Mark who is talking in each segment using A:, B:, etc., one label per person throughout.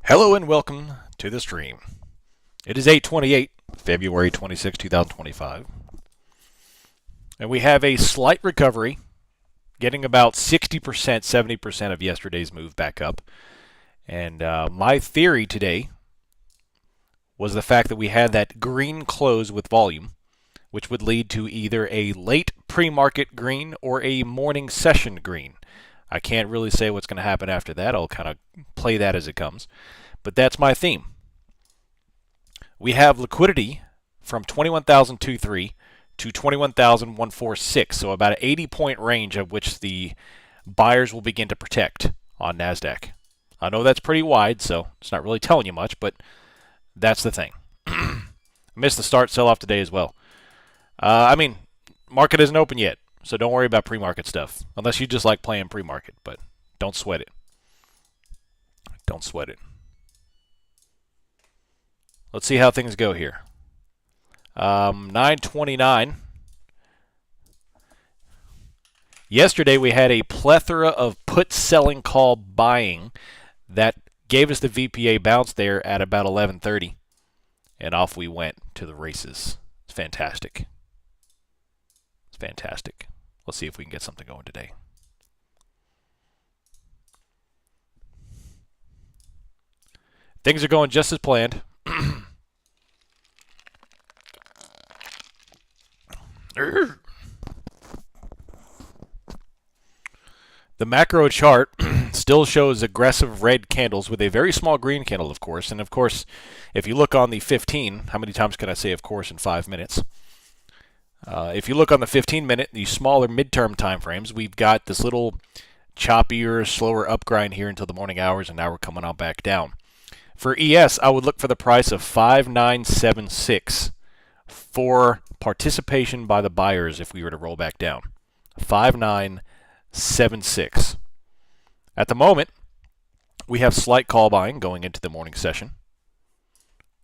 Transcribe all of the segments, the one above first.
A: Hello and welcome to the stream. It is 8:28, February 26, 2025. And we have a slight recovery, getting about 60%, 70% of yesterday's move back up. And my theory today was the fact that we had that green close with volume, which would lead to either a late pre-market green or a morning session green. I can't really say what's going to happen after that. I'll kind of play that as it comes. But that's my theme. We have liquidity from 21,023 to 21,146, so about an 80-point range of which the buyers will begin to protect on NASDAQ. I know that's pretty wide, so it's not really telling you much, but that's the thing. Missed the start sell-off today as well. Market isn't open yet, so don't worry about pre-market stuff, unless you just like playing pre-market, but don't sweat it. Don't sweat it. Let's see how things go here. 929. Yesterday we had a plethora of put selling call buying that gave us the VPA bounce there at about 11:30, and off we went to the races. It's fantastic. It's fantastic. Let's see if we can get something going today. Things are going just as planned. The macro chart still shows aggressive red candles with a very small green candle, of course. And of course, if you look on the 15, how many times can I say of course in 5 minutes? If you look on the 15-minute, the smaller midterm time frames, we've got this little choppier, slower upgrind here until the morning hours, and now we're coming on back down. For ES, I would look for the price of 5976 for participation by the buyers if we were to roll back down. 5976. At the moment, we have slight call buying going into the morning session.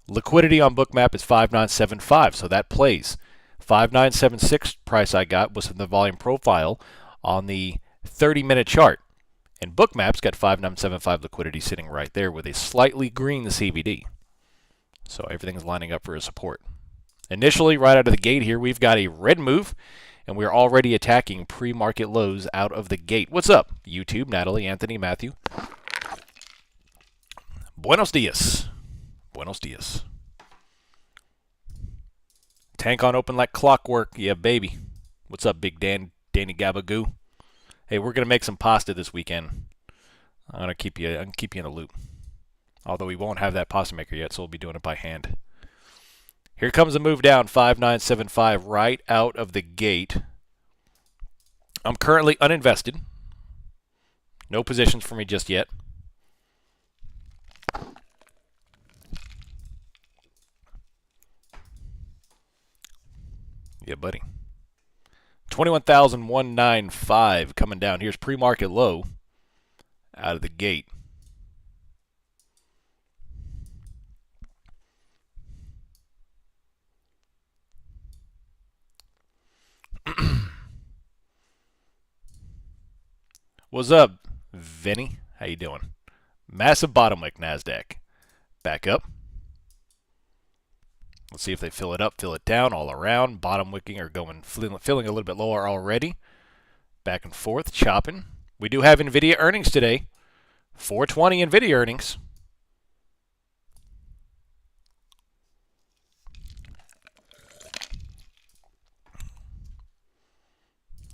A: Liquidity on Bookmap is 5975, so that plays. 5976 price I got was from the volume profile on the 30-minute chart. And Bookmap's got 5975 liquidity sitting right there with a slightly green CVD. So everything's lining up for a support. Initially, right out of the gate here, we've got a red move, and we're already attacking pre-market lows out of the gate. What's up, YouTube, Natalie, Anthony, Matthew? Buenos dias. Buenos dias. Tank on open like clockwork. Yeah, baby. What's up, Big Dan, Danny Gabagoo? Hey, we're going to make some pasta this weekend. I'm going to keep you in the loop. Although we won't have that pasta maker yet, so we'll be doing it by hand. Here comes a move down, 5975, right out of the gate. I'm currently uninvested. No positions for me just yet. Yeah, buddy. 21,195 coming down. Here's pre-market low out of the gate. What's up, Vinny? How you doing? Massive bottom wick, NASDAQ. Back up. Let's see if they fill it up, fill it down, all around. Bottom wicking are going, filling a little bit lower already. Back and forth, chopping. We do have NVIDIA earnings today. 420 NVIDIA earnings.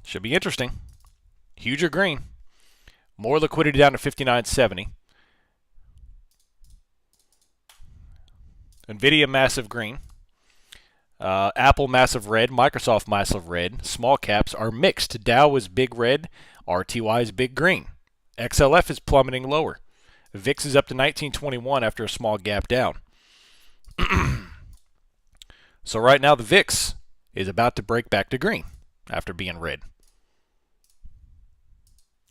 A: Should be interesting. Huger green. More liquidity down to 5970. NVIDIA massive green. Apple massive red. Microsoft massive red. Small caps are mixed. Dow is big red. RTY is big green. XLF is plummeting lower. VIX is up to 1921 after a small gap down. So right now the VIX is about to break back to green after being red.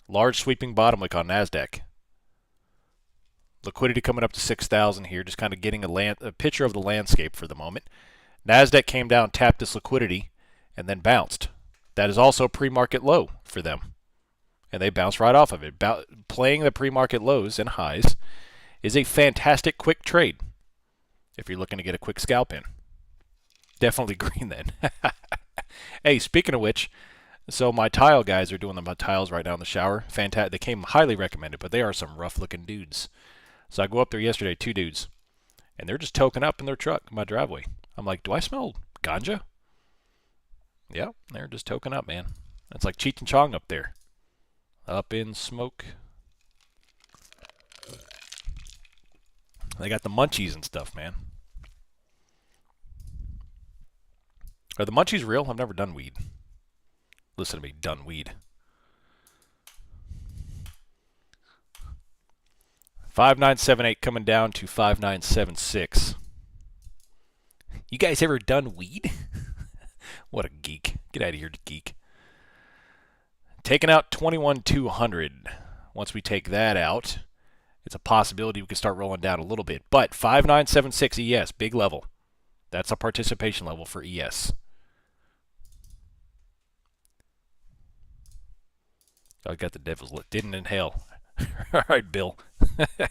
A: Large sweeping bottom wick on NASDAQ. Liquidity coming up to 6,000 here, just kind of getting a picture of the landscape for the moment. NASDAQ came down, tapped this liquidity, and then bounced. That is also pre-market low for them. And they bounced right off of it, playing the pre-market lows and highs. is a fantastic quick trade if you're looking to get a quick scalp in. Definitely green then. Hey, speaking of which, so my tile guys are doing my tiles right now in the shower. Fantastic. They came highly recommended, but they are some rough-looking dudes. So I go up there yesterday, 2 dudes, and they're just toking up in their truck, my driveway. I'm like, do I smell ganja? Yeah, they're just toking up, man. It's like Cheech and Chong up there. Up in smoke. They got the munchies and stuff, man. Are the munchies real? I've never done weed. Listen to me, done weed. 5978 coming down to 5976. You guys ever done weed? What a geek. Get out of here, geek. Taking out 21,200. Once we take that out, it's a possibility we can start rolling down a little bit. But 5976 ES, big level. That's a participation level for ES. I got the devil's lip. Didn't inhale. All right, Bill. I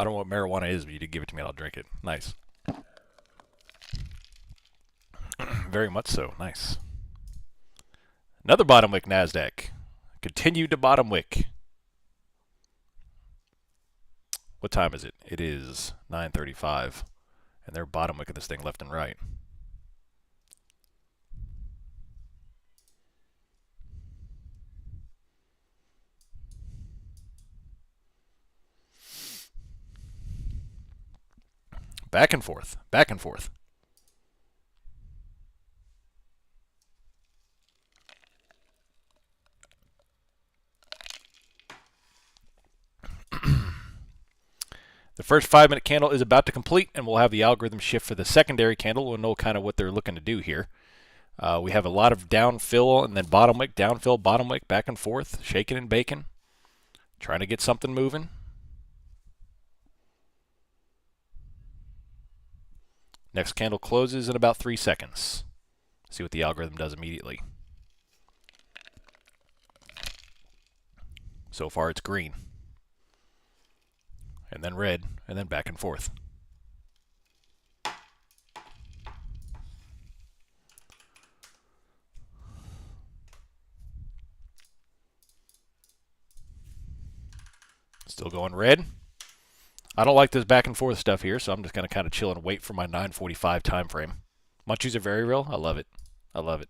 A: don't know what marijuana is, but you did give it to me and I'll drink it. Nice. Very much so. Nice. Another bottom wick NASDAQ. Continued to bottom wick. What time is it? It is 9:35. And they're bottom wicking this thing left and right. Back and forth. Back and forth. The first 5-minute candle is about to complete, and we'll have the algorithm shift for the secondary candle. We'll know kind of what they're looking to do here. We have a lot of downfill and then bottom wick, downfill, bottom wick, back and forth, shaking and baking, trying to get something moving. Next candle closes in about 3 seconds. See what the algorithm does immediately. So far it's green. And then red, and then back and forth. Still going red. I don't like this back and forth stuff here, so I'm just going to kind of chill and wait for my 9:45 time frame. Munchies are very real. I love it. I love it.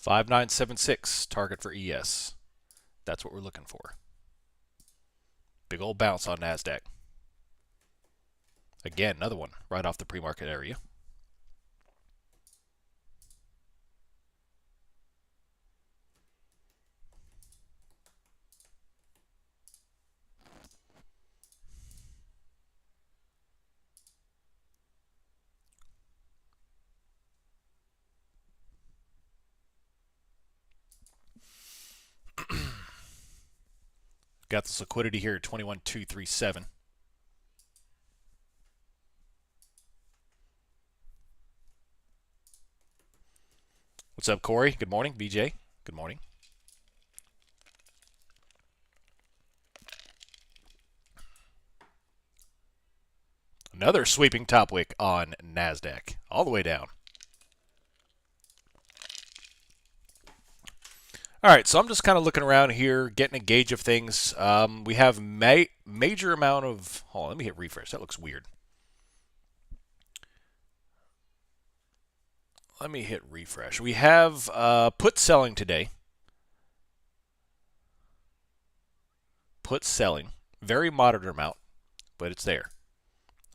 A: $5976 target for ES. That's what we're looking for. Big old bounce on NASDAQ. Again, another one right off the pre-market area. Got this liquidity here at 21,237. What's up, Corey? Good morning. BJ, good morning. Another sweeping top wick on NASDAQ, all the way down. All right, so I'm just kind of looking around here, getting a gauge of things. We have major amount of... Hold on, let me hit refresh. That looks weird. Let me hit refresh. We have put selling today. Put selling. Very moderate amount, but it's there.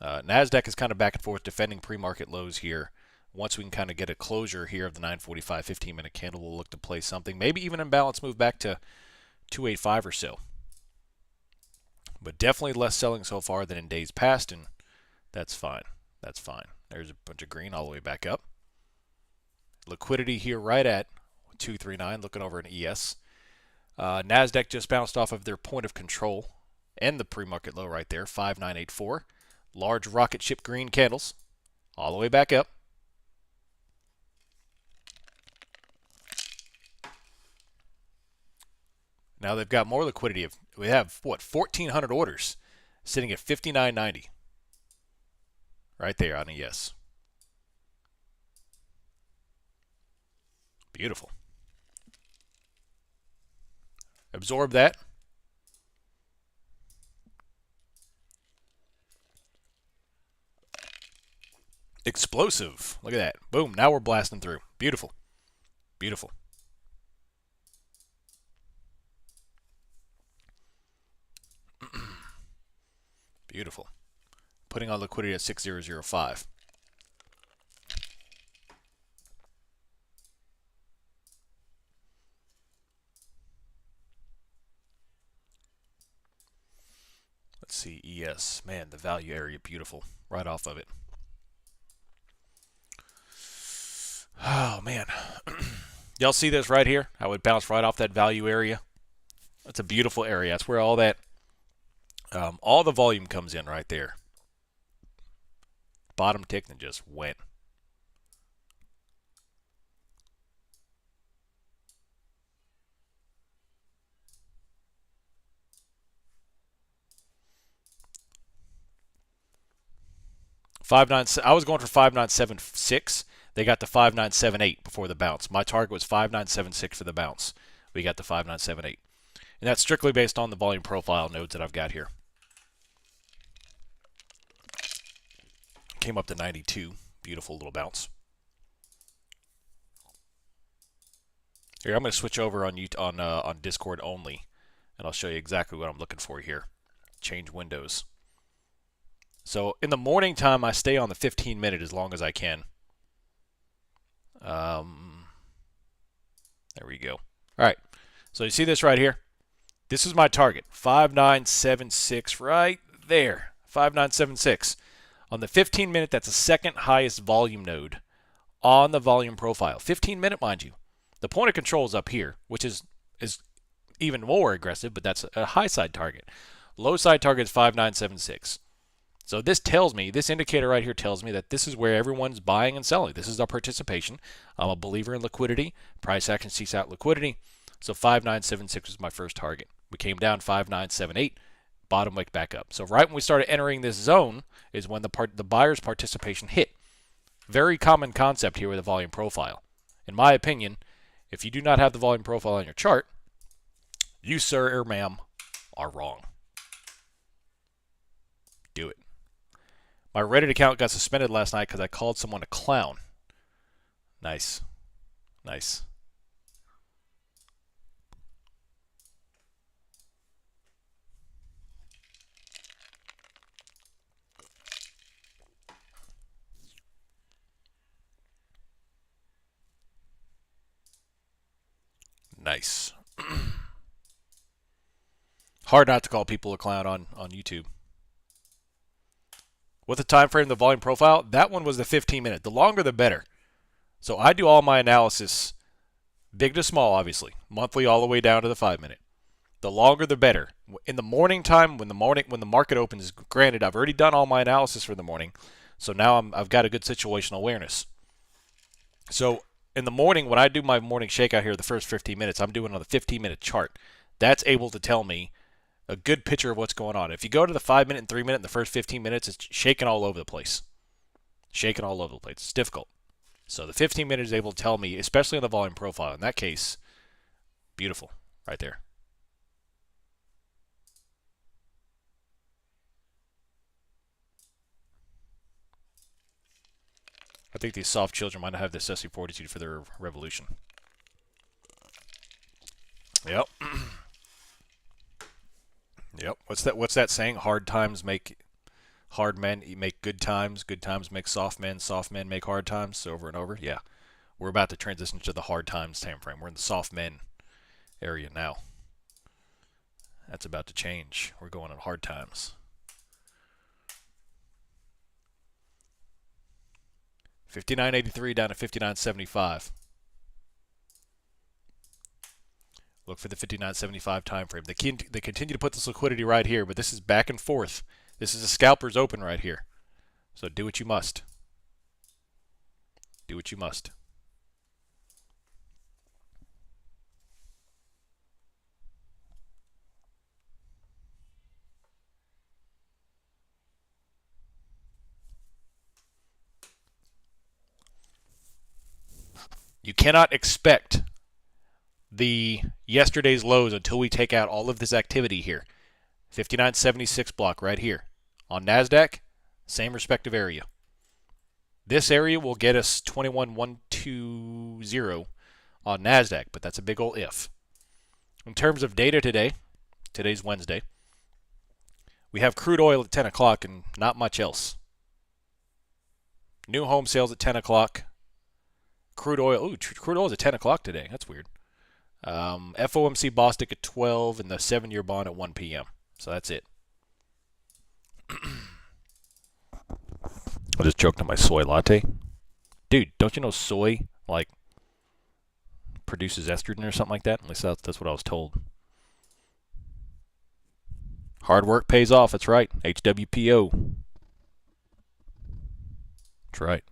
A: NASDAQ is kind of back and forth, defending pre-market lows here. Once we can kind of get a closure here of the 9:45 15-minute candle, we'll look to play something. Maybe even imbalance move back to 285 or so. But definitely less selling so far than in days past, and that's fine. That's fine. There's a bunch of green all the way back up. Liquidity here right at 239, looking over an ES. NASDAQ just bounced off of their point of control and the pre-market low right there, 5984. Large rocket ship green candles all the way back up. Now they've got more liquidity. We have, what, 1,400 orders sitting at 59.90. Right there on ES. Beautiful. Absorb that. Explosive. Look at that. Boom. Now we're blasting through. Beautiful. Beautiful. Beautiful. Putting on liquidity at 6005. Let's see, ES. Man, the value area, beautiful. Right off of it. Oh, man. Y'all see this right here? How it bounced right off that value area? That's a beautiful area. That's where all that, all the volume comes in right there. Bottom tick and just went. I was going for 5976. They got to 5978 before the bounce. My target was 5976 for the bounce. We got to 5978. And that's strictly based on the volume profile nodes that I've got here. Came up to 92. Beautiful little bounce. Here, I'm going to switch over on Discord only, and I'll show you exactly what I'm looking for here. Change windows. So in the morning time, I stay on the 15-minute as long as I can. There we go. All right. So you see this right here? This is my target, 5976 right there. 5976. On the 15-minute, that's the second highest volume node on the volume profile. 15-minute, mind you. The point of control is up here, which is even more aggressive, but that's a high side target. Low side target is 5976. So this tells me, this indicator right here tells me that this is where everyone's buying and selling. This is our participation. I'm a believer in liquidity. Price action seeks out liquidity. So 5976 was my first target. We came down 5978, bottom wick back up. So right when we started entering this zone is when the buyer's participation hit. Very common concept here with a volume profile. In my opinion, if you do not have the volume profile on your chart, you, sir or ma'am, are wrong. Do it. My Reddit account got suspended last night because I called someone a clown. Nice. Nice. Nice. Hard not to call people a clown on YouTube. With the time frame, the volume profile, that one was the 15-minute. The longer, the better. So I do all my analysis, big to small, obviously, monthly all the way down to the 5-minute. The longer, the better. In the morning time, when the market opens, granted, I've already done all my analysis for the morning, so now I've got a good situational awareness. So in the morning, when I do my morning shakeout here, the first 15 minutes, I'm doing on the 15-minute chart. That's able to tell me a good picture of what's going on. If you go to the 5-minute and 3-minute in the first 15 minutes, it's shaking all over the place. Shaking all over the place. It's difficult. So the 15-minute is able to tell me, especially on the volume profile. In that case, beautiful right there. I think these soft children might not have the necessary fortitude for their revolution. Yep. Yep. What's that saying? Hard times make hard men make good times. Good times make soft men. Soft men make hard times. Over and over. Yeah. We're about to transition to the hard times time frame. We're in the soft men area now. That's about to change. We're going on hard times. 59.83 down to 59.75. Look for the 59.75 time frame. They continue to put this liquidity right here, but this is back and forth. This is a scalper's open right here. So do what you must. Do what you must. You cannot expect the yesterday's lows until we take out all of this activity here. 59.76 block right here. On NASDAQ, same respective area. This area will get us 21.120 on NASDAQ, but that's a big old if. In terms of data today, today's Wednesday, we have crude oil at 10 o'clock and not much else. New home sales at 10 o'clock. Crude oil is at 10 o'clock today. That's weird. FOMC Bostic at 12 and the 7-year bond at 1 p.m. So that's it. I just choked on my soy latte. Dude, don't you know soy, like, produces estrogen or something like that? At least that's what I was told. Hard work pays off. That's right. HWPO. That's right.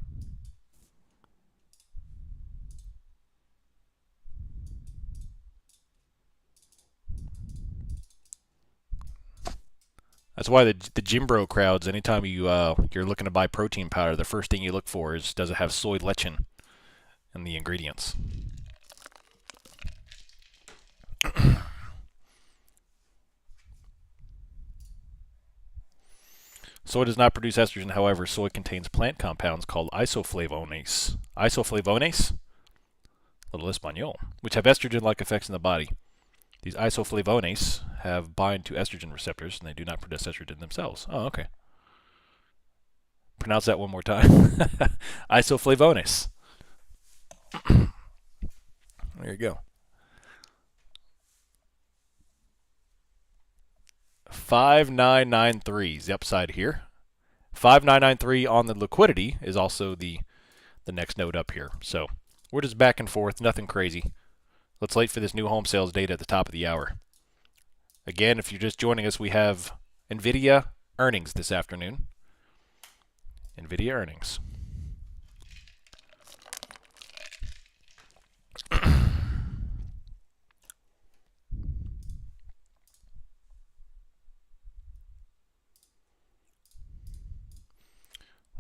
A: That's why the gym bro crowds, anytime you're looking to buy protein powder, the first thing you look for is, does it have soy lecithin in the ingredients? Soy does not produce estrogen. However, soy contains plant compounds called isoflavones. Isoflavones? Little Espanol. Which have estrogen-like effects in the body. These isoflavones bind to estrogen receptors, and they do not produce estrogen themselves. Oh, okay. Pronounce that one more time. Isoflavones. There you go. 5993 is the upside here. 5993 on the liquidity is also the next node up here. So we're just back and forth, nothing crazy. Let's wait for this new home sales data at the top of the hour. Again, if you're just joining us, we have NVIDIA earnings this afternoon. NVIDIA earnings.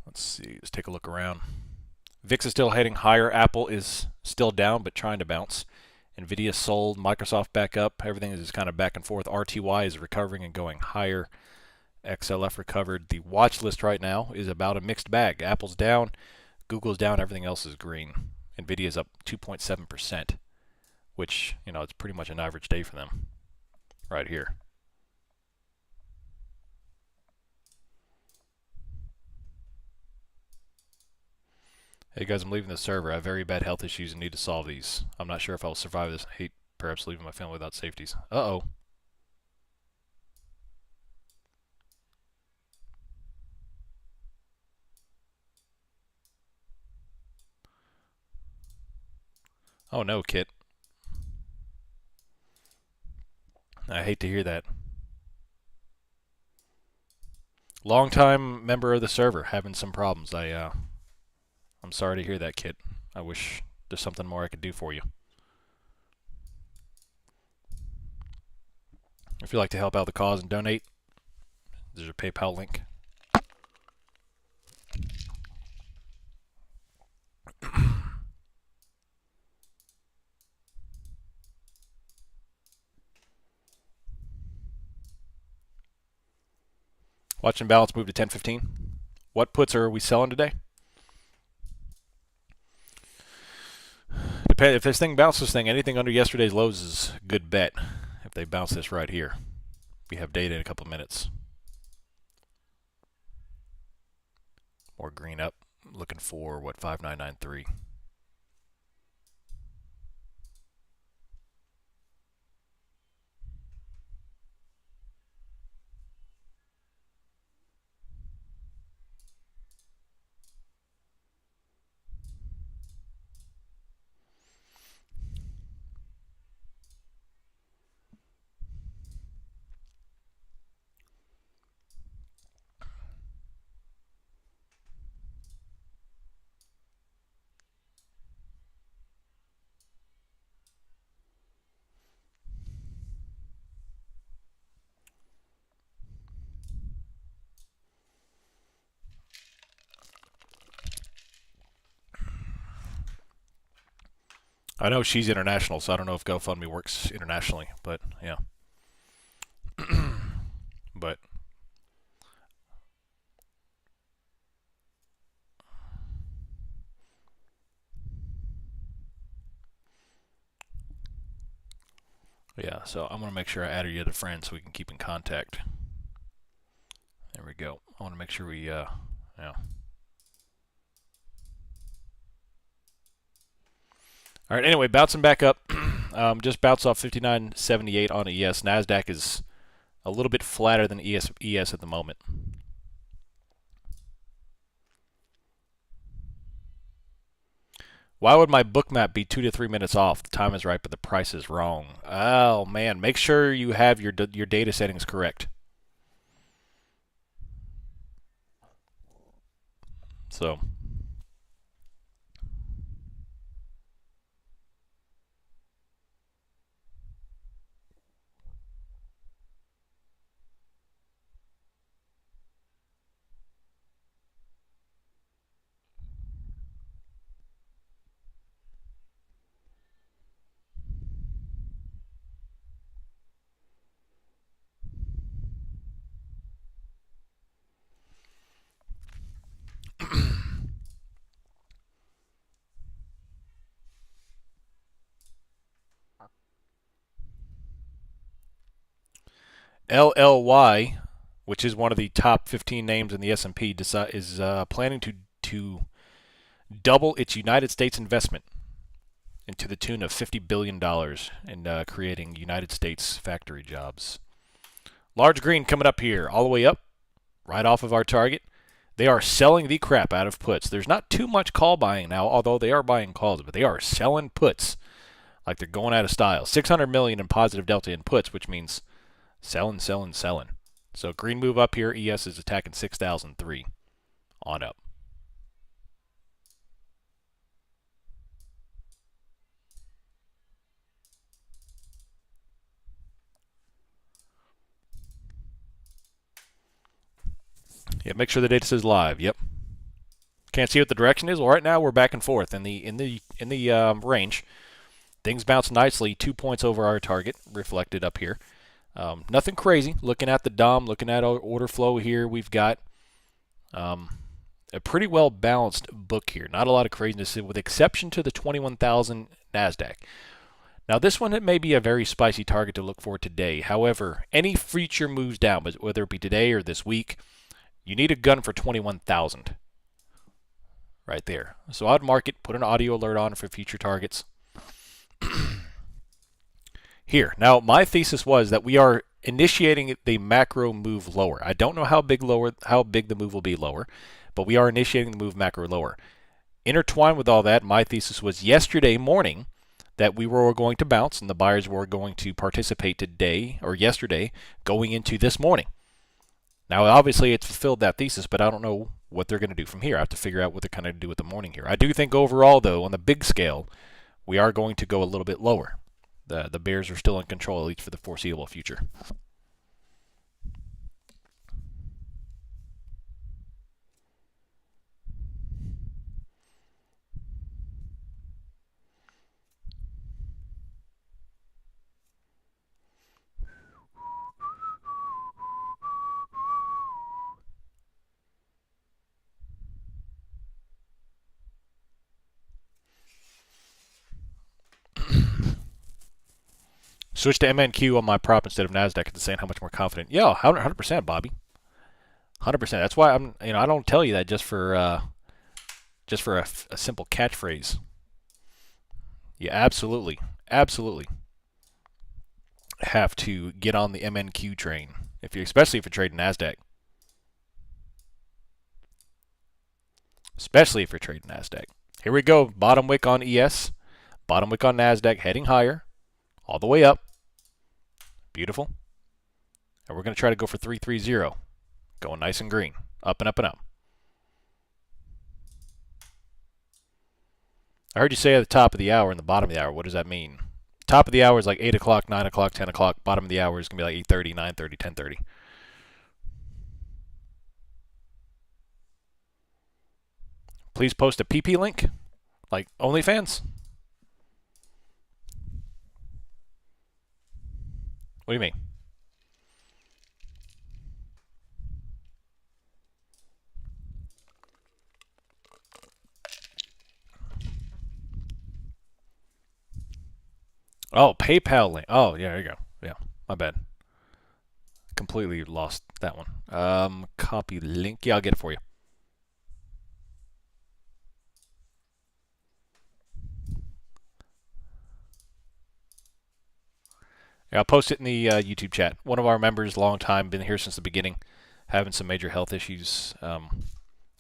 A: Let's see, let's take a look around. VIX is still heading higher. Apple is still down, but trying to bounce. NVIDIA sold, Microsoft back up. Everything is just kind of back and forth. RTY is recovering and going higher. XLF recovered. The watch list right now is about a mixed bag. Apple's down, Google's down, everything else is green. NVIDIA is up 2.7%, which, it's pretty much an average day for them right here. Hey guys, I'm leaving the server. I have very bad health issues and need to solve these. I'm not sure if I'll survive this. I hate perhaps leaving my family without safeties. Uh-oh. Oh no, Kit. I hate to hear that. Long-time member of the server, having some problems. I'm sorry to hear that, Kit. I wish there's something more I could do for you. If you'd like to help out the cause and donate, there's a PayPal link. Watch and balance move to 10.15. What puts are we selling today? If this thing bounces anything under yesterday's lows is a good bet. If they bounce this right here. We have data in a couple of minutes. More green up. Looking for, 5993. I know she's international, so I don't know if GoFundMe works internationally, but yeah. But yeah, so I'm gonna make sure I add you to friends so we can keep in contact. There we go. I want to make sure we yeah. All right. Anyway, bouncing back up. Just bounced off 59.78 on ES. Nasdaq is a little bit flatter than ES at the moment. Why would my Bookmap be 2 to 3 minutes off? The time is right, but the price is wrong. Oh man, make sure you have your data settings correct. So. LLY, which is one of the top 15 names in the S&P, is planning to double its United States investment into the tune of $50 billion in creating United States factory jobs. Large green coming up here, all the way up, right off of our target. They are selling the crap out of puts. There's not too much call buying now, although they are buying calls, but they are selling puts like they're going out of style. 600 million in positive delta in puts, which means selling, selling, selling. So green move up here. ES is attacking 6,003 on up. Yeah, make sure the data says live. Yep. Can't see what the direction is. Well, right now we're back and forth in the range. Things bounce nicely, 2 points over our target, reflected up here. Nothing crazy. Looking at the DOM, looking at our order flow here, we've got a pretty well balanced book here. Not a lot of craziness, with exception to the 21,000 Nasdaq. Now this one, it may be a very spicy target to look for today. However, any future moves down, whether it be today or this week, you need a gun for 21,000 right there. So I'd mark it, put an audio alert on for future targets. Here. Now, my thesis was that we are initiating the macro move lower. I don't know how big the move will be lower, but we are initiating the move macro lower. Intertwined with all that, my thesis was yesterday morning that we were going to bounce and the buyers were going to participate today or yesterday going into this morning. Now, obviously, it's fulfilled that thesis, but I don't know what they're going to do from here. I have to figure out what they're kind of do with the morning here. I do think overall, though, on the big scale, we are going to go a little bit lower. The Bears are still in control, at least for the foreseeable future. Switch to MNQ on my prop instead of Nasdaq at the saying how much more confident. Yeah, 100%, Bobby. 100%. That's why I don't tell you that just for a simple catchphrase. You absolutely have to get on the MNQ train especially if you're trading Nasdaq. Especially if you're trading Nasdaq. Here we go. Bottom wick on ES. Bottom wick on Nasdaq, heading higher, all the way up. Beautiful. And we're going to try to go for 330. Going nice and green. Up and up and up. I heard you say at the top of the hour and the bottom of the hour. What does that mean? Top of the hour is like 8 o'clock, 9 o'clock, 10 o'clock. Bottom of the hour is going to be like 8:30, 9:30, 10:30. Please post a PP link, like OnlyFans. What do you mean? Oh, PayPal link. Oh, yeah, there you go. Yeah, my bad. Completely lost that one. Copy link. Yeah, I'll get it for you. Yeah, I'll post it in the YouTube chat. One of our members, long time, been here since the beginning, having some major health issues.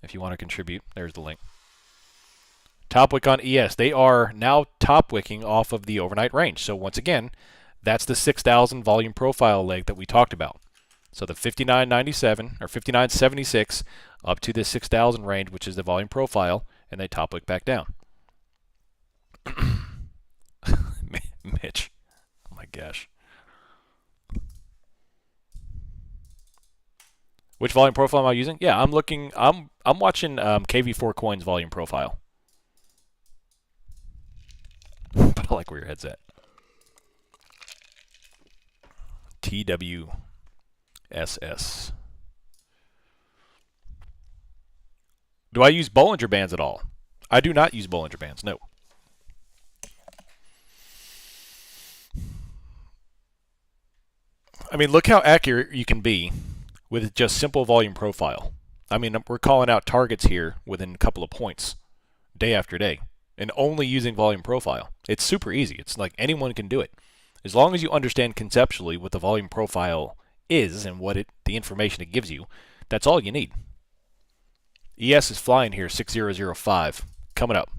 A: If you want to contribute, there's the link. Top wick on ES. They are now top wicking off of the overnight range. So once again, that's the 6,000 volume profile leg that we talked about. So the 59.97 or 59.76 up to the 6,000 range, which is the volume profile, and they top wick back down. Mitch, oh my gosh. Which volume profile am I using? Yeah, I'm looking. I'm watching KV4 Coins volume profile. But I like where your head's at. TWSS. Do I use Bollinger Bands at all? I do not use Bollinger Bands, no. I mean, look how accurate you can be with just simple volume profile. I mean, we're calling out targets here within a couple of points, day after day, and only using volume profile. It's super easy. It's like anyone can do it. As long as you understand conceptually what the volume profile is and what the information it gives you, that's all you need. ES is flying here, 6005, coming up.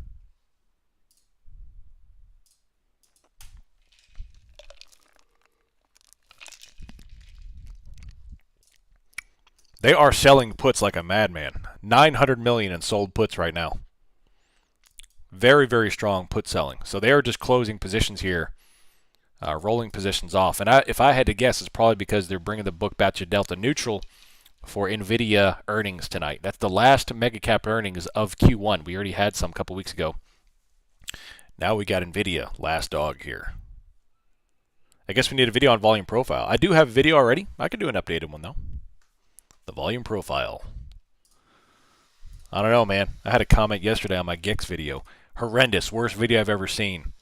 A: They are selling puts like a madman. 900 million in sold puts right now. Very, very strong put selling. So they are just closing positions here, rolling positions off. And if I had to guess, it's probably because they're bringing the book back to Delta neutral for NVIDIA earnings tonight. That's the last mega cap earnings of Q1. We already had some a couple weeks ago. Now we got NVIDIA, last dog here. I guess we need a video on volume profile. I do have a video already. I could do an updated one, though. The volume profile. I don't know, man. I had a comment yesterday on my Gex video. Horrendous. Worst video I've ever seen.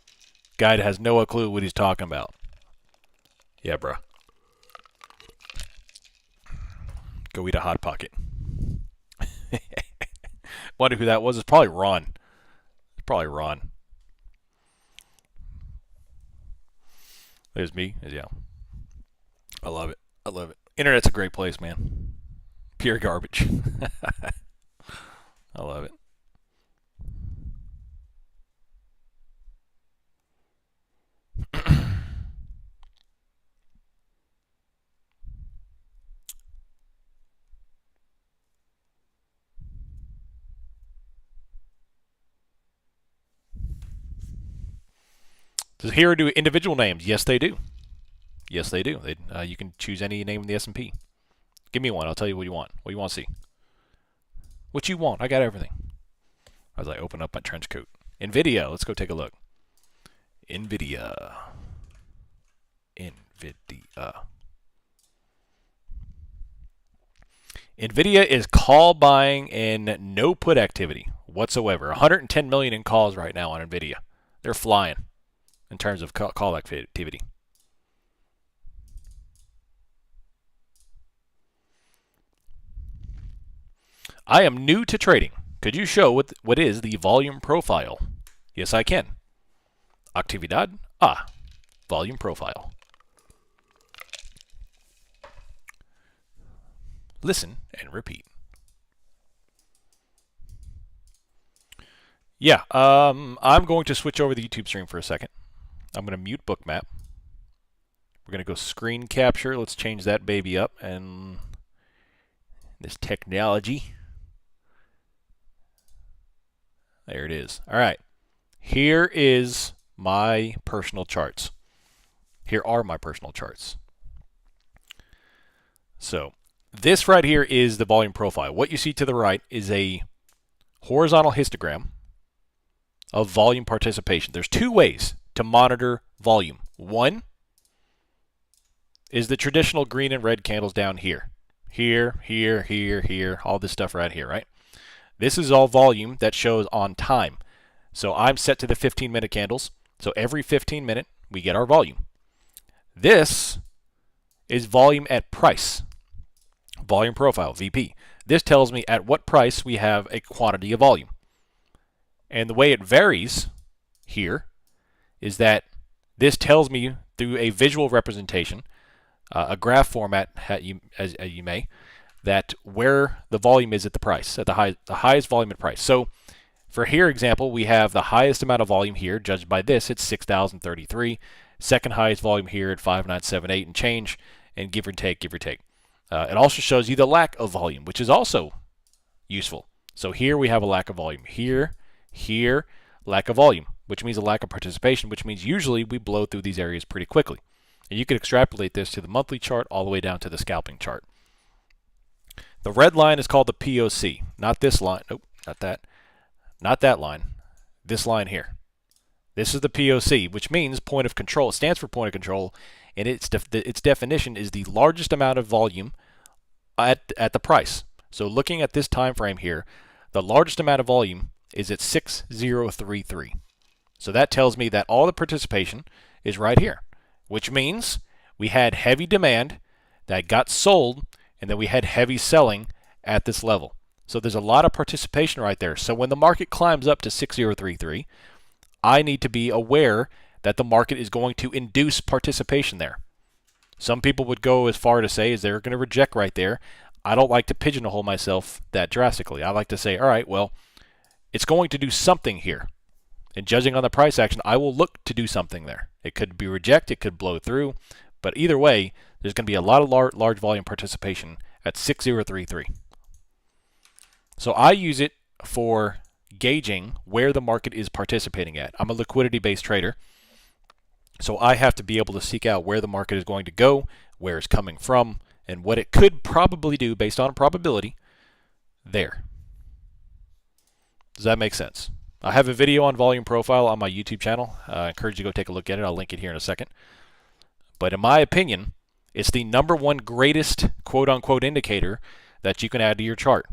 A: Guy that has no clue what he's talking about. Yeah, bro. Go eat a Hot Pocket. Wonder who that was. It's probably Ron. It's probably Ron. There's me. Yeah. I love it. I love it. Internet's a great place, man. Pure garbage. I love it. Does Hero do individual names? Yes, they do. Yes, they do. You can choose any name in the S&P. Give me one. I'll tell you what you want. What you want to see? What you want? I got everything. As I open up my trench coat. NVIDIA. Let's go take a look. NVIDIA. NVIDIA is call buying and no put activity whatsoever. 110 million in calls right now on NVIDIA. They're flying in terms of call activity. I am new to trading. Could you show what is the volume profile? Yes, I can. Actividad. Volume profile. Listen and repeat. Yeah, I'm going to switch over the YouTube stream for a second. I'm going to mute Bookmap. We're going to go screen capture. Let's change that baby up. And this technology. There it is. All right. Here is my personal charts. Here are my personal charts. So this right here is the volume profile. What you see to the right is a horizontal histogram of volume participation. There's two ways to monitor volume. One is the traditional green and red candles down here. Here, here, here, here, all this stuff right here, right? This is all volume that shows on time. So I'm set to the 15-minute candles. So every 15 minute, we get our volume. This is volume at price. Volume profile, VP. This tells me at what price we have a quantity of volume. And the way it varies here is that this tells me through a visual representation, a graph format, as you may, that where the volume is at the price, at the highest volume at price. So for here example, we have the highest amount of volume here, judged by this, it's 6,033. Second highest volume here at 5,978 and change, and give or take, give or take. It also shows you the lack of volume, which is also useful. So here we have a lack of volume. Here, lack of volume, which means a lack of participation, which means usually we blow through these areas pretty quickly. And you could extrapolate this to the monthly chart all the way down to the scalping chart. The red line is called the POC, not this line. Nope, not that. Not that line. This line here. This is the POC, which means point of control. It stands for point of control, and its definition is the largest amount of volume at the price. So looking at this time frame here, the largest amount of volume is at 6033. So that tells me that all the participation is right here, which means we had heavy demand that got sold, and then we had heavy selling at this level. So there's a lot of participation right there. So when the market climbs up to 6033, I need to be aware that the market is going to induce participation there. Some people would go as far to say is they're going to reject right there. I don't like to pigeonhole myself that drastically. I like to say, all right, well, it's going to do something here. And judging on the price action, I will look to do something there. It could be reject, it could blow through, but either way, there's going to be a lot of large volume participation at 6033. So I use it for gauging where the market is participating at. I'm a liquidity-based trader, so I have to be able to seek out where the market is going to go, where it's coming from, and what it could probably do based on probability there. Does that make sense? I have a video on volume profile on my YouTube channel. I encourage you to go take a look at it. I'll link it here in a second. But in my opinion, it's the #1 greatest quote-unquote indicator that you can add to your chart.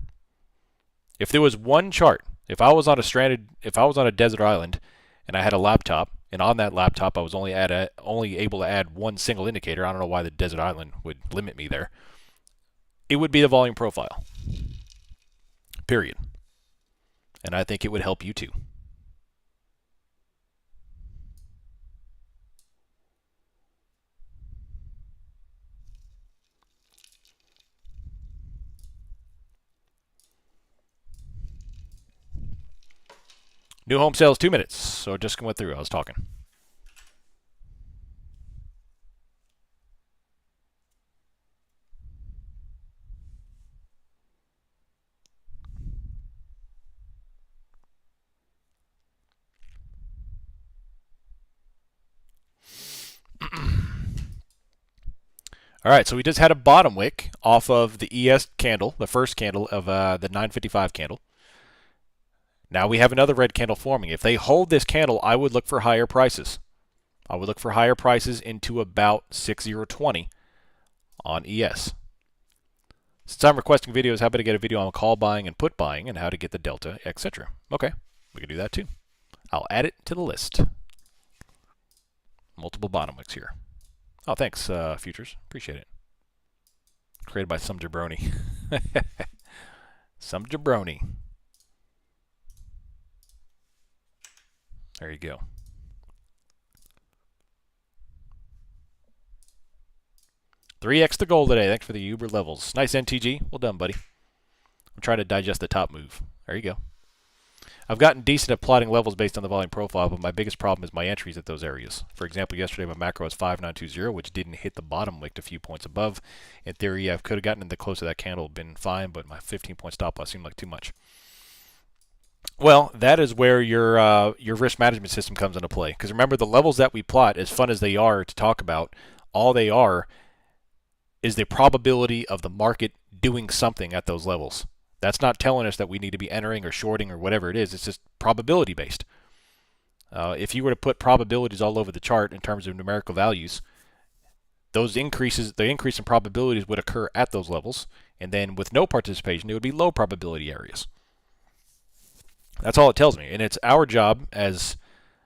A: If there was one chart, if I was on a desert island and I had a laptop, and on that laptop I was only able to add one single indicator, I don't know why the desert island would limit me there, it would be the volume profile. Period. And I think it would help you too. New home sales 2 minutes. So just went through. I was talking. All right, so we just had a bottom wick off of the ES candle, the first candle of the 955 candle. Now we have another red candle forming. If they hold this candle, I would look for higher prices. I would look for higher prices into about 6020 on ES. Since I'm requesting videos, how about I get a video on call buying and put buying and how to get the delta, etc. Okay, we can do that too. I'll add it to the list. Multiple bottom wicks here. Oh, thanks, Futures. Appreciate it. Created by some jabroni. Some jabroni. There you go. $3x the goal today. Thanks for the Uber levels. Nice NTG. Well done, buddy. I'm trying to digest the top move. There you go. I've gotten decent at plotting levels based on the volume profile, but my biggest problem is my entries at those areas. For example, yesterday my macro was 5920, which didn't hit the bottom wick a few points above. In theory, I could have gotten in the close of that candle, been fine, but my 15-point stop loss seemed like too much. Well, that is where your risk management system comes into play. Because remember, the levels that we plot, as fun as they are to talk about, all they are is the probability of the market doing something at those levels. That's not telling us that we need to be entering or shorting or whatever it is. It's just probability based. If you were to put probabilities all over the chart in terms of numerical values, those increases, the increase in probabilities would occur at those levels, and then with no participation, it would be low probability areas. That's all it tells me, and it's our job as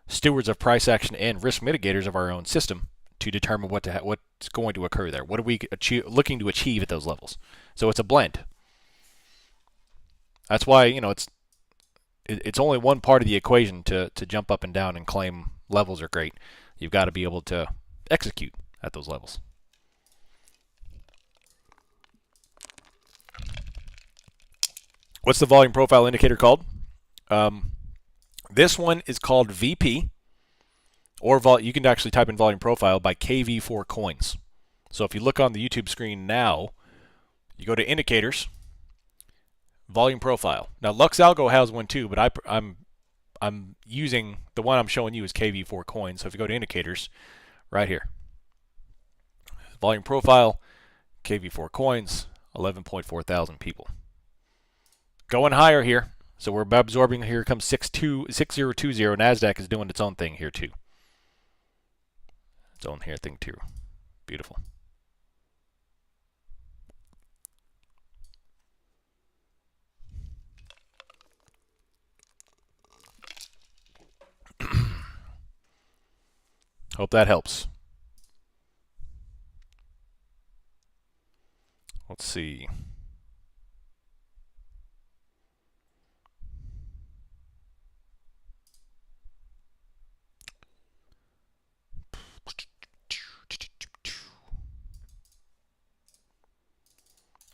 A: stewards of price action and risk mitigators of our own system to determine what's going to occur there. What are we looking to achieve at those levels? So it's a blend. That's why, you know, it's only one part of the equation to jump up and down and claim levels are great. You've got to be able to execute at those levels. What's the volume profile indicator called? This one is called VP, or you can actually type in volume profile by KV4 Coins. So if you look on the YouTube screen now, you go to indicators, volume profile. Now LuxAlgo has one too, but I'm using the one I'm showing you is KV4 Coins. So if you go to indicators, right here, volume profile, KV4 Coins, 11.4 thousand people. Going higher here. So we're absorbing. Here comes 6020. NASDAQ is doing its own thing here too. Its own thing too. Beautiful. Hope that helps. Let's see.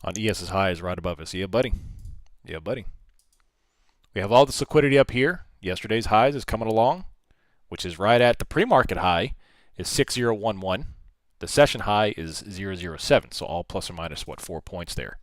A: On ES's high is right above us. Yeah, buddy. Yeah, buddy. We have all this liquidity up here. Yesterday's highs is coming along, which is right at the pre-market high is 6011. The session high is 007. So all plus or minus, what, 4 points there.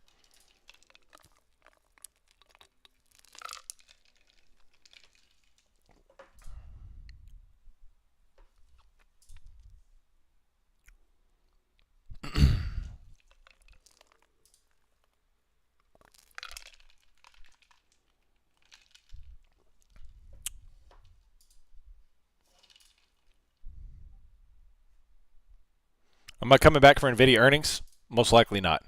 A: Am I coming back for NVIDIA earnings? Most likely not.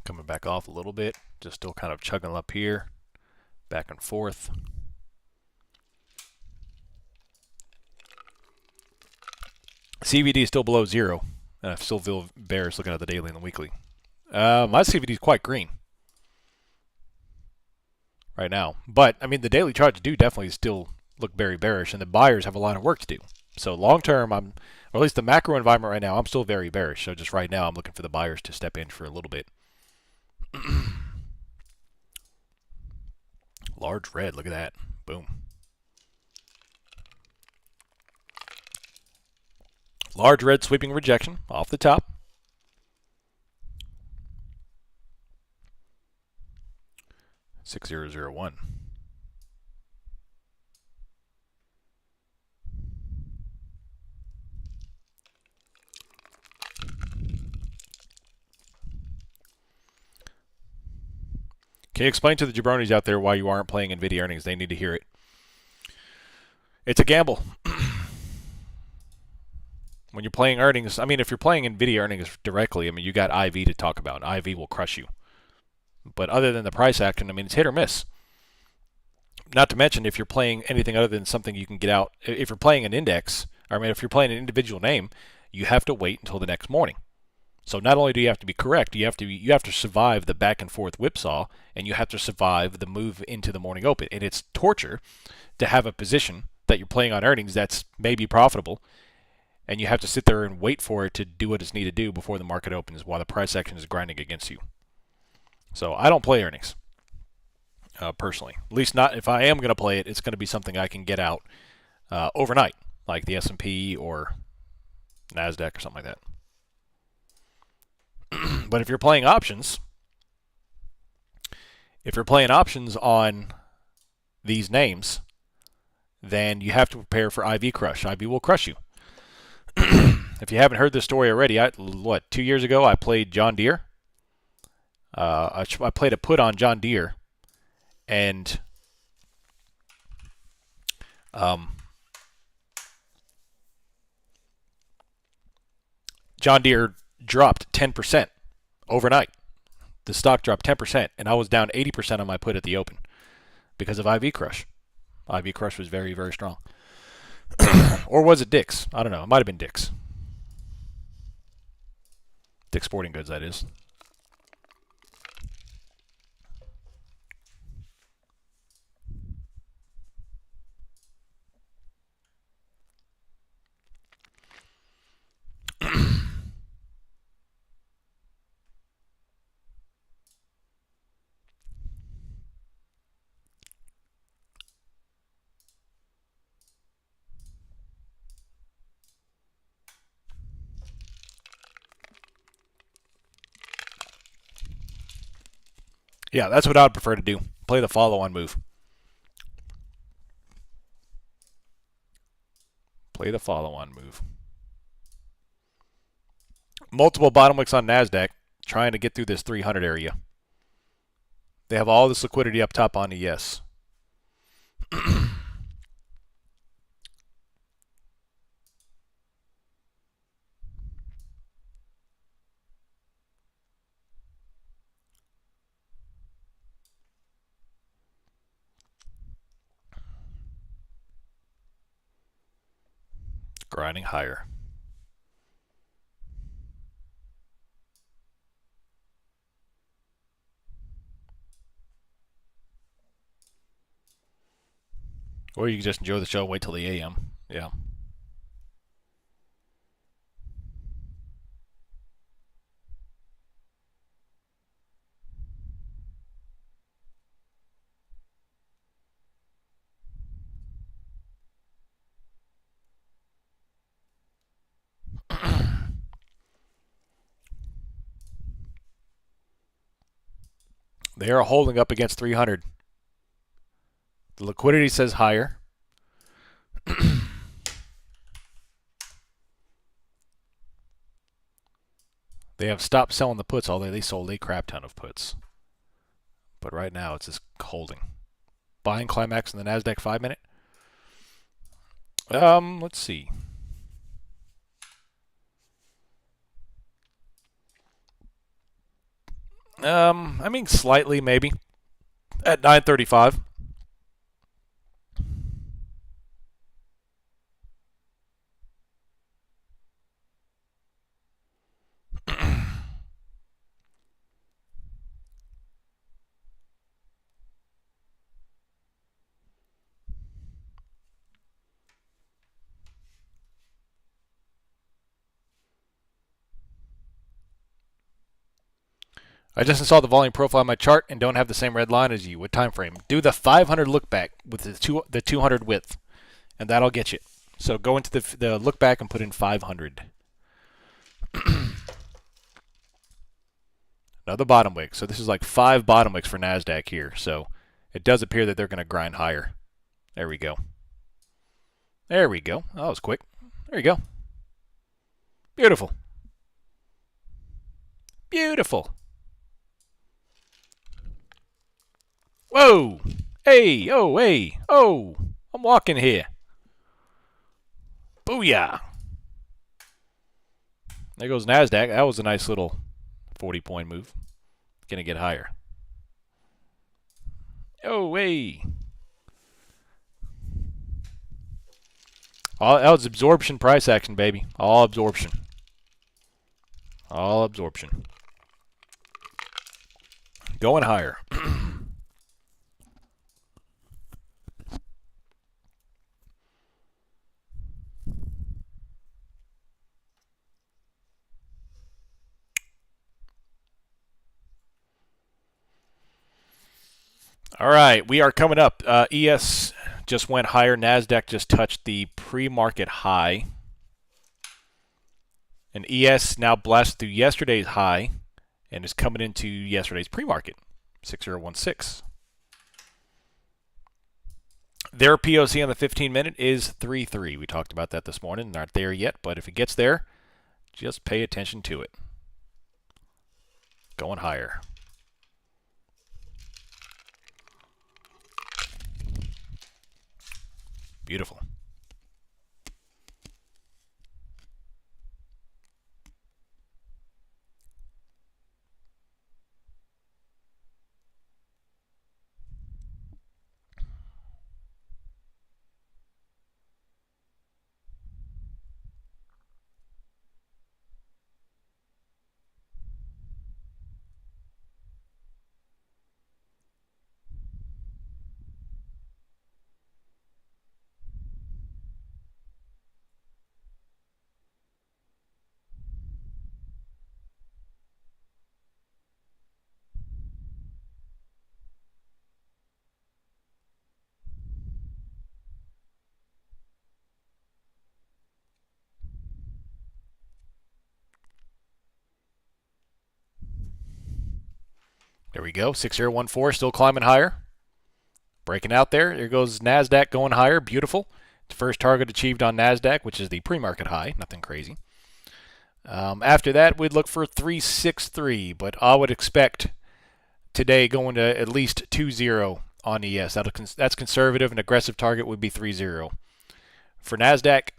A: Coming back off a little bit, just still kind of chugging up here, back and forth. CVD is still below 0, and I still feel bearish looking at the daily and the weekly. My CVD is quite green right now, but I mean the daily charts do definitely still look very bearish, and the buyers have a lot of work to do. So long term, or at least the macro environment right now, I'm still very bearish. So just right now, I'm looking for the buyers to step in for a little bit. Large red, look at that. Boom. Large red sweeping rejection off the top. $6001. Can you explain to the jabronis out there why you aren't playing NVIDIA earnings? They need to hear it. It's a gamble. When you're playing earnings, I mean, if you're playing NVIDIA earnings directly, I mean, you got IV to talk about. IV will crush you. But other than the price action, I mean, it's hit or miss. Not to mention, if you're playing anything other than something you can get out, if you're playing an index, I mean, if you're playing an individual name, you have to wait until the next morning. So not only do you have to be correct, you have to survive the back and forth whipsaw, and you have to survive the move into the morning open. And it's torture to have a position that you're playing on earnings that's maybe profitable, and you have to sit there and wait for it to do what it's needed to do before the market opens while the price action is grinding against you. So I don't play earnings. personally. At least not if I am going to play it. It's going to be something I can get out overnight, like the S&P or NASDAQ or something like that. But if you're playing options, on these names, then you have to prepare for IV crush. IV will crush you. If you haven't heard this story already, 2 years ago I played John Deere. I played a put on John Deere, and John Deere dropped 10% overnight. The stock dropped 10%, and I was down 80% on my put at the open because of IV crush. IV crush was very, very strong. Or was it Dick's? I don't know. It might have been Dick's. Dick's Sporting Goods, that is. Yeah, that's what I would prefer to do. Play the follow-on move. Play the follow-on move. Multiple bottom wicks on NASDAQ trying to get through this 300 area. They have all this liquidity up top on ES. Grinding higher. Or you can just enjoy the show, wait till the AM. Yeah. They are holding up against 300. The liquidity says higher. They have stopped selling the puts, although they sold a crap ton of puts. But right now it's just holding. Buying climax in the NASDAQ 5-minute. Let's see. I mean slightly maybe. At 9:35. I just installed the volume profile on my chart and don't have the same red line as you. What time frame? Do the 500 look back with the 200 width, and that'll get you. So go into the look back and put in 500. Another bottom wick. So this is like 5 bottom wicks for NASDAQ here. So it does appear that they're going to grind higher. There we go. There we go. Oh, that was quick. There you go. Beautiful. Beautiful. Whoa! Hey! Oh, hey! Oh! I'm walking here. Booyah! There goes NASDAQ. That was a nice little 40-point move. Gonna get higher. Oh, hey! That was absorption price action, baby. All absorption. All absorption. Going higher. All right, we are coming up. ES just went higher. NASDAQ just touched the pre-market high. And ES now blasted through yesterday's high and is coming into yesterday's pre-market, 6016. Their POC on the 15-minute is 3.3. We talked about that this morning. Not there yet, but if it gets there, just pay attention to it. Going higher. Beautiful. There we go. 6014 still climbing higher. Breaking out there. There goes NASDAQ going higher. Beautiful. First target achieved on NASDAQ, which is the pre-market high. Nothing crazy. After that, we'd look for 363, but I would expect today going to at least 2-0 on ES. That's conservative. An aggressive target would be 3-0. For NASDAQ,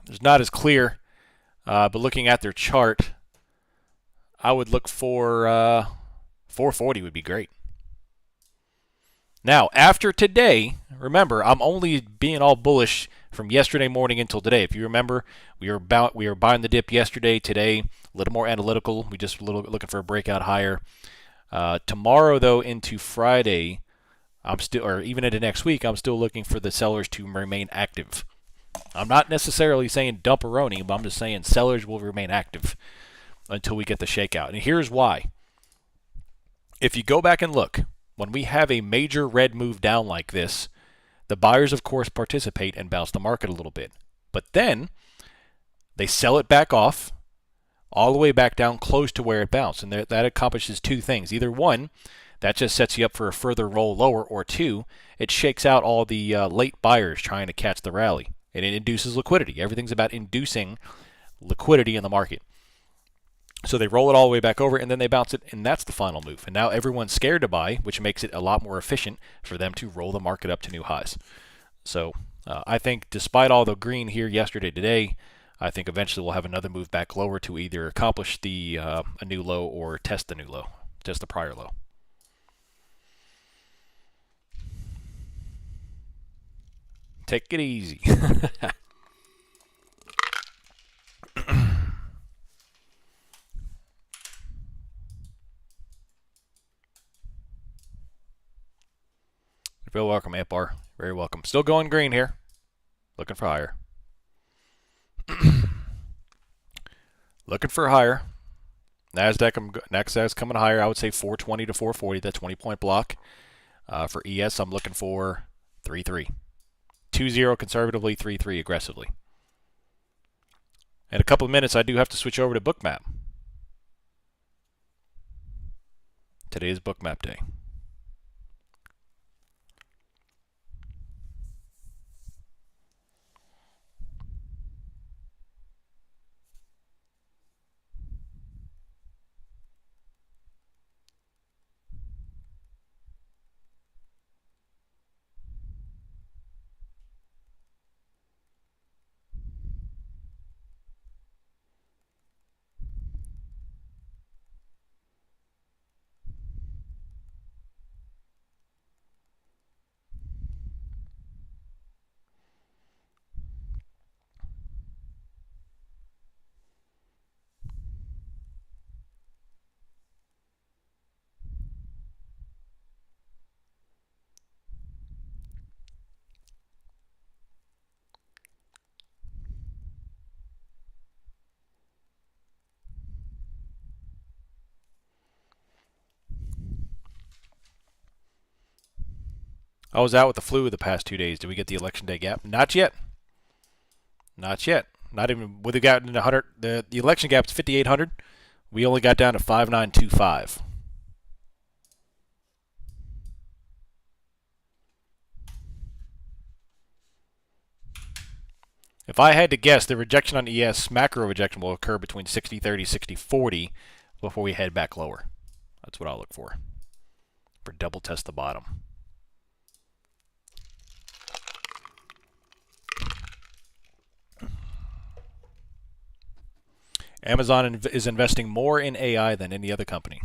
A: it's not as clear, but looking at their chart, I would look for 440 would be great. Now, after today, remember, I'm only being all bullish from yesterday morning until today. If you remember, we were buying the dip yesterday. Today, a little more analytical. We just looking for a breakout higher. Tomorrow, though, into Friday, or even into next week, I'm still looking for the sellers to remain active. I'm not necessarily saying dump-a-roni, but I'm just saying sellers will remain active until we get the shakeout. And here's why. If you go back and look, when we have a major red move down like this, the buyers, of course, participate and bounce the market a little bit. But then they sell it back off all the way back down close to where it bounced. And that accomplishes two things. Either one, that just sets you up for a further roll lower, or two, it shakes out all the late buyers trying to catch the rally. And it induces liquidity. Everything's about inducing liquidity in the market. So they roll it all the way back over, and then they bounce it, and that's the final move. And now everyone's scared to buy, which makes it a lot more efficient for them to roll the market up to new highs. So I think despite all the green here yesterday, today, I think eventually we'll have another move back lower to either accomplish a new low or test the new low, test the prior low. Take it easy. Very welcome, Ampar. Very welcome. Still going green here. Looking for higher. Looking for higher. NASDAQ's coming higher. I would say 420 to 440, that 20-point block. For ES, I'm looking for 3.3. 2-0 conservatively, 3.3 aggressively. In a couple of minutes, I do have to switch over to Bookmap. Today is Bookmap day. I was out with the flu the past 2 days. Did we get the election day gap? Not yet. Not yet. Not even. Would have gotten 100. The election gap is 5,800. We only got down to 5,925. If I had to guess, the rejection on ES, macro rejection, will occur between 60.30, 60.40 before we head back lower. That's what I'll look for double test the bottom. Amazon is investing more in AI than any other company.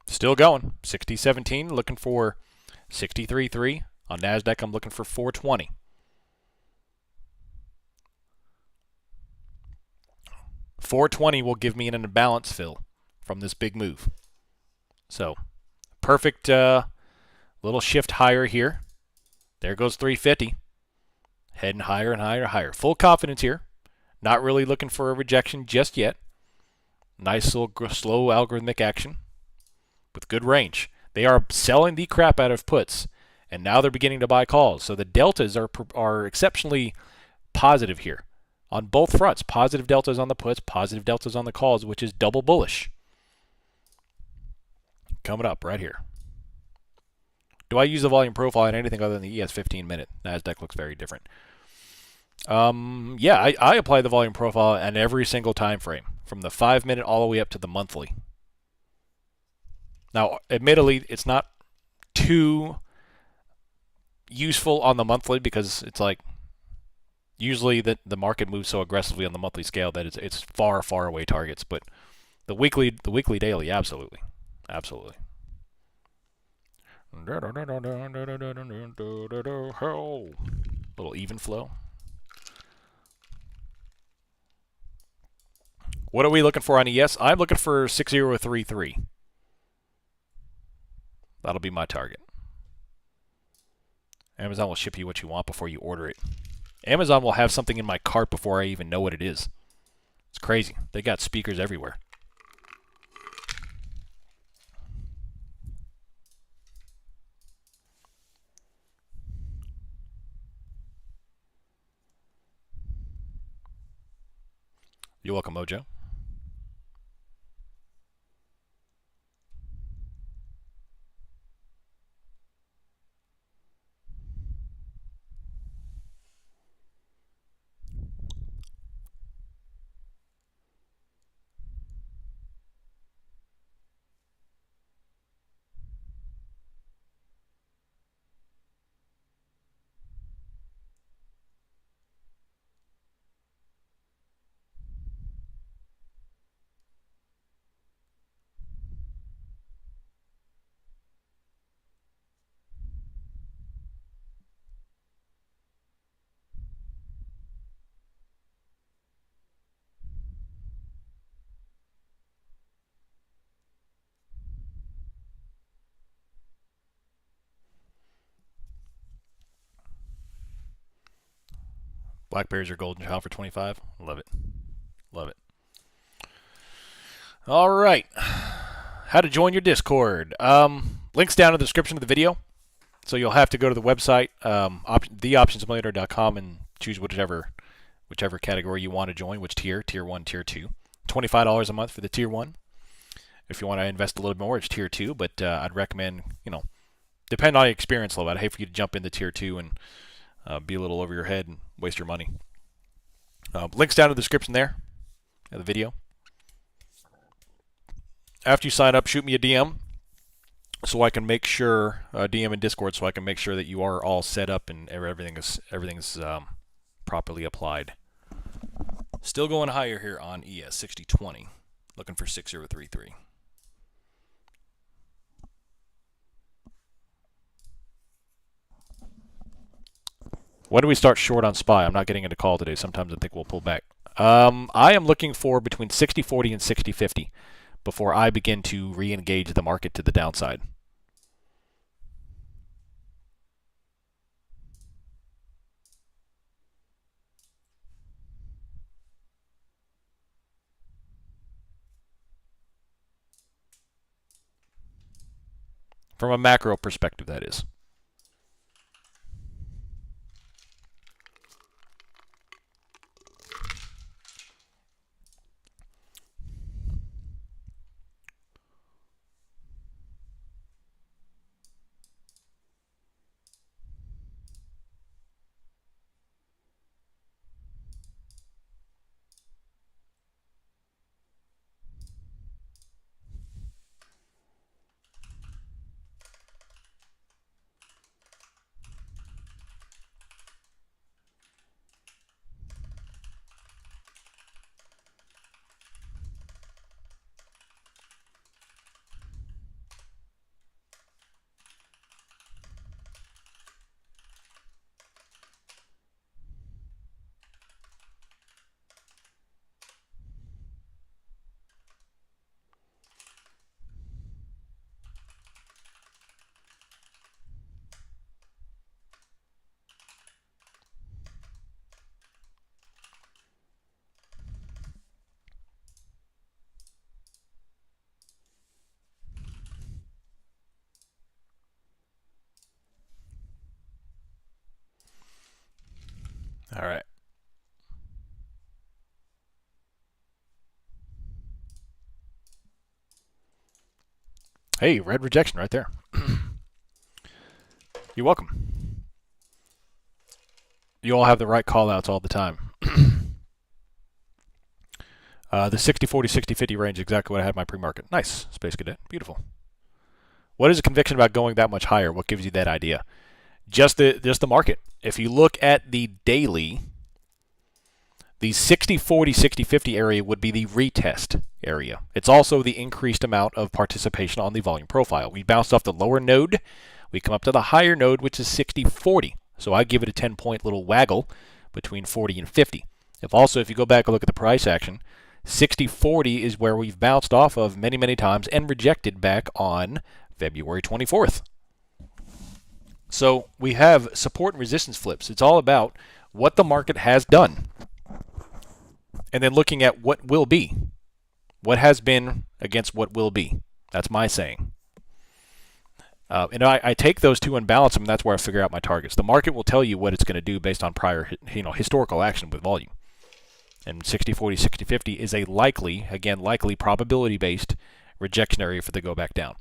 A: Still going. 60.17, looking for 63.3. On NASDAQ, I'm looking for 420. $420 will give me an imbalance fill from this big move. So, perfect little shift higher here. There goes 350. Heading higher and higher and higher. Full confidence here. Not really looking for a rejection just yet. Nice little slow algorithmic action with good range. They are selling the crap out of puts, and now they're beginning to buy calls. So the deltas are exceptionally positive here on both fronts. Positive deltas on the puts, positive deltas on the calls, which is double bullish. Coming up right here. Do I use the volume profile on anything other than the ES 15-minute? NASDAQ looks very different. Yeah, I apply the volume profile on every single time frame, from the 5-minute all the way up to the monthly. Now, admittedly, it's not too useful on the monthly because it's like usually the market moves so aggressively on the monthly scale that it's far away targets. But the weekly daily, absolutely. Little even flow. What are we looking for on ES? I'm looking for 6033. That'll be my target. Amazon will ship you what you want before you order it. Amazon will have something in my cart before I even know what it is. It's crazy. They got speakers everywhere. You're welcome, Mojo. Blackberries are golden child for 25. Love it. Love it. All right. How to join your Discord. Links down in the description of the video. So you'll have to go to the website, theoptionssimulator.com, and choose whichever category you want to join, which tier 1, tier 2. $25 a month for the tier 1. If you want to invest a little more, it's tier 2, but I'd recommend, depending on your experience level, I'd hate for you to jump into tier 2 and be a little over your head and waste your money. Links down in the description there of the video. After you sign up, shoot me a DM so I can make sure, DM in Discord, so I can make sure that you are all set up and everything is properly applied. Still going higher here on ES 6020, looking for 6033. When do we start short on SPY? I'm not getting into call today. Sometimes I think we'll pull back. I am looking for between 60.40 and 60.50 before I begin to re-engage the market to the downside. From a macro perspective, that is. All right. Hey, red rejection right there. You're welcome. You all have the right call-outs all the time. The 60, 40, 60, 50 range is exactly what I had in my pre-market. Nice, Space Cadet. Beautiful. What is the conviction about going that much higher? What gives you that idea? Just the market. If you look at the daily, the 60, 40, 60, 50 area would be the retest area. It's also the increased amount of participation on the volume profile. We bounced off the lower node. We come up to the higher node, which is 60, 40. So I give it a 10-point little waggle between 40 and 50. If you go back and look at the price action, 60, 40 is where we've bounced off of many, many times and rejected back on February 24th. So we have support and resistance flips. It's all about what the market has done and then looking at what will be. What has been against what will be. That's my saying. And I take those two and balance them, and that's where I figure out my targets. The market will tell you what it's going to do based on prior historical action with volume. And 60, 40, 60, 50 is a likely probability-based rejection area for the go back down.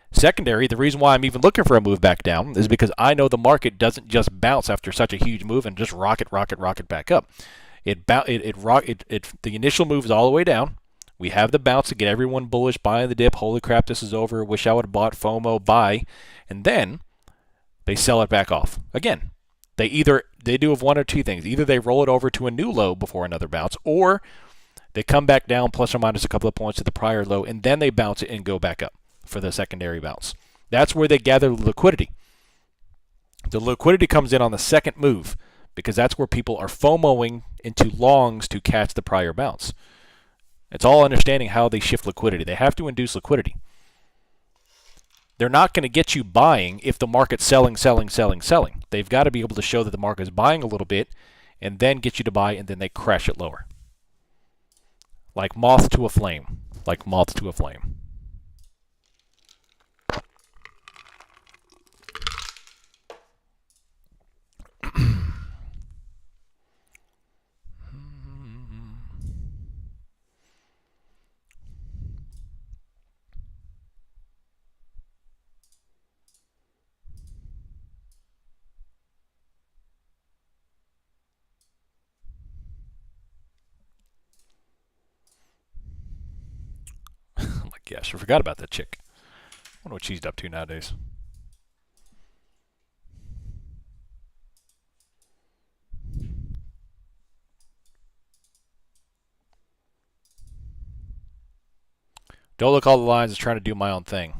A: Secondary, the reason why I'm even looking for a move back down is because I know the market doesn't just bounce after such a huge move and just rocket back up. The initial move is all the way down. We have the bounce to get everyone bullish, buying the dip. Holy crap, this is over. Wish I would have bought FOMO, buy. And then they sell it back off. Again, they do have one or two things. Either they roll it over to a new low before another bounce, or they come back down plus or minus a couple of points to the prior low, and then they bounce it and go back up for the secondary bounce. That's where they gather liquidity. The liquidity comes in on the second move because that's where people are FOMOing into longs to catch the prior bounce. It's all understanding how they shift liquidity. They have to induce liquidity. They're not going to get you buying if the market's selling. They've got to be able to show that the market is buying a little bit and then get you to buy, and then they crash it lower. Like moth to a flame. Gosh, I forgot about that chick. I wonder what she's up to nowadays. Don't look all the lines. Is trying to do my own thing.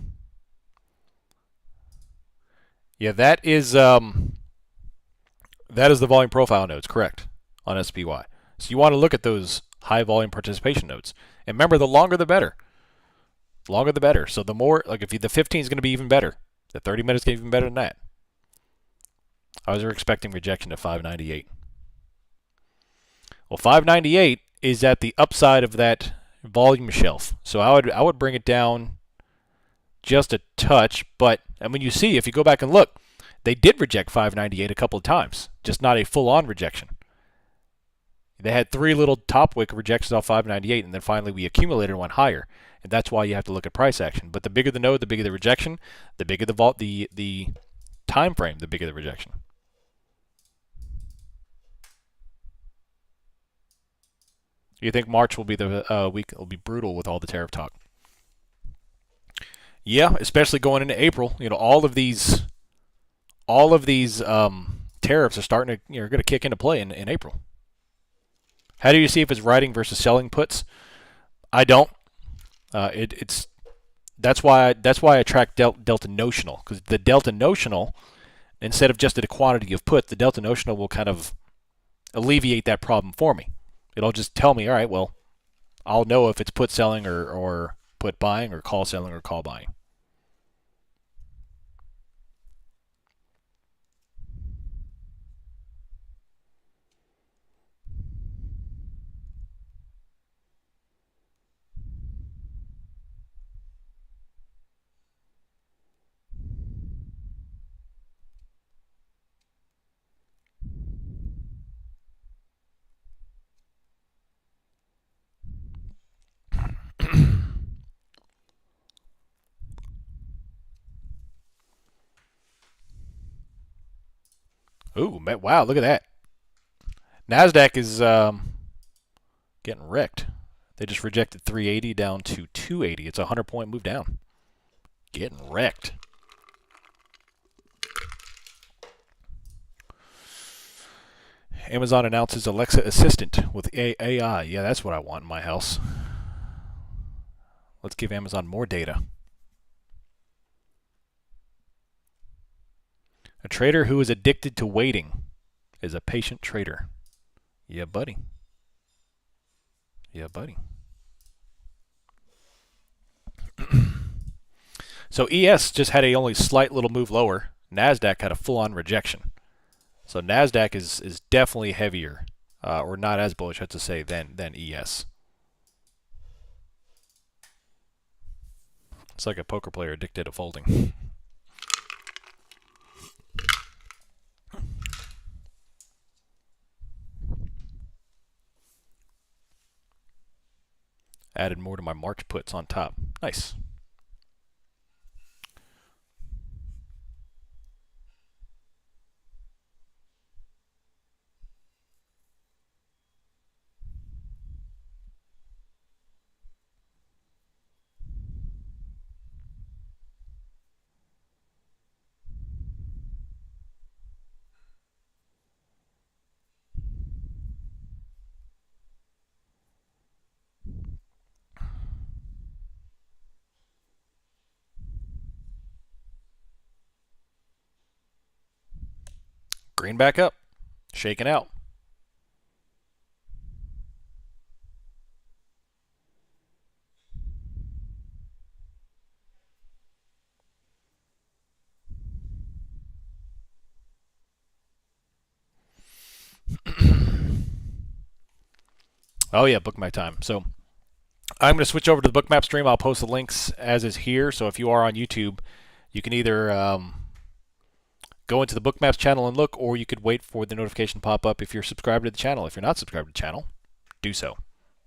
A: Yeah, that is the volume profile nodes, correct, on SPY. So you want to look at those high volume participation nodes. And remember, the longer the better. The longer the better. So the more, like if the 15 is going to be even better. The 30 minutes get even better than that. I was expecting rejection at 598. Well, 598 is at the upside of that volume shelf. So I would bring it down just a touch. But I mean, you see, if you go back and look, they did reject 598 a couple of times, just not a full-on rejection. They had 3 little top wick rejections off 598, and then finally we accumulated and went higher. And that's why you have to look at price action. But the bigger the node, the bigger the rejection. The bigger the time frame, the bigger the rejection. You think March will be the week? Will be brutal with all the tariff talk. Yeah, especially going into April. You know, all of these tariffs are starting to going to kick into play in April. How do you see if it's writing versus selling puts? I don't. That's why I track delta notional, because the delta notional, instead of just a quantity of put, the delta notional will kind of alleviate that problem for me. It'll just tell me, all right, well, I'll know if it's put selling or put buying or call selling or call buying. Ooh, wow, look at that. NASDAQ is getting wrecked. They just rejected 380 down to 280. It's a 100-point move down. Getting wrecked. Amazon announces Alexa Assistant with AI. Yeah, that's what I want in my house. Let's give Amazon more data. A trader who is addicted to waiting is a patient trader. Yeah, buddy. Yeah, buddy. So ES just had a only slight little move lower. NASDAQ had a full-on rejection. So NASDAQ is definitely heavier, or not as bullish, I have to say, than ES. It's like a poker player addicted to folding. Added more to my March puts on top. Nice. Green back up, shaking out. Oh yeah, bookmap time. So I'm going to switch over to the bookmap stream. I'll post the links as is here. So if you are on YouTube, you can either go into the bookmaps channel and look, or you could wait for the notification to pop up if you're subscribed to the channel. If you're not subscribed to the channel, do so.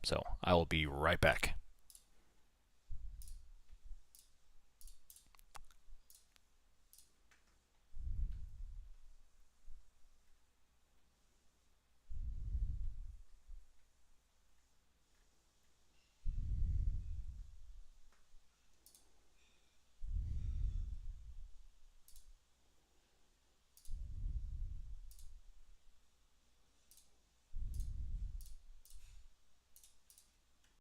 A: So I will be right back.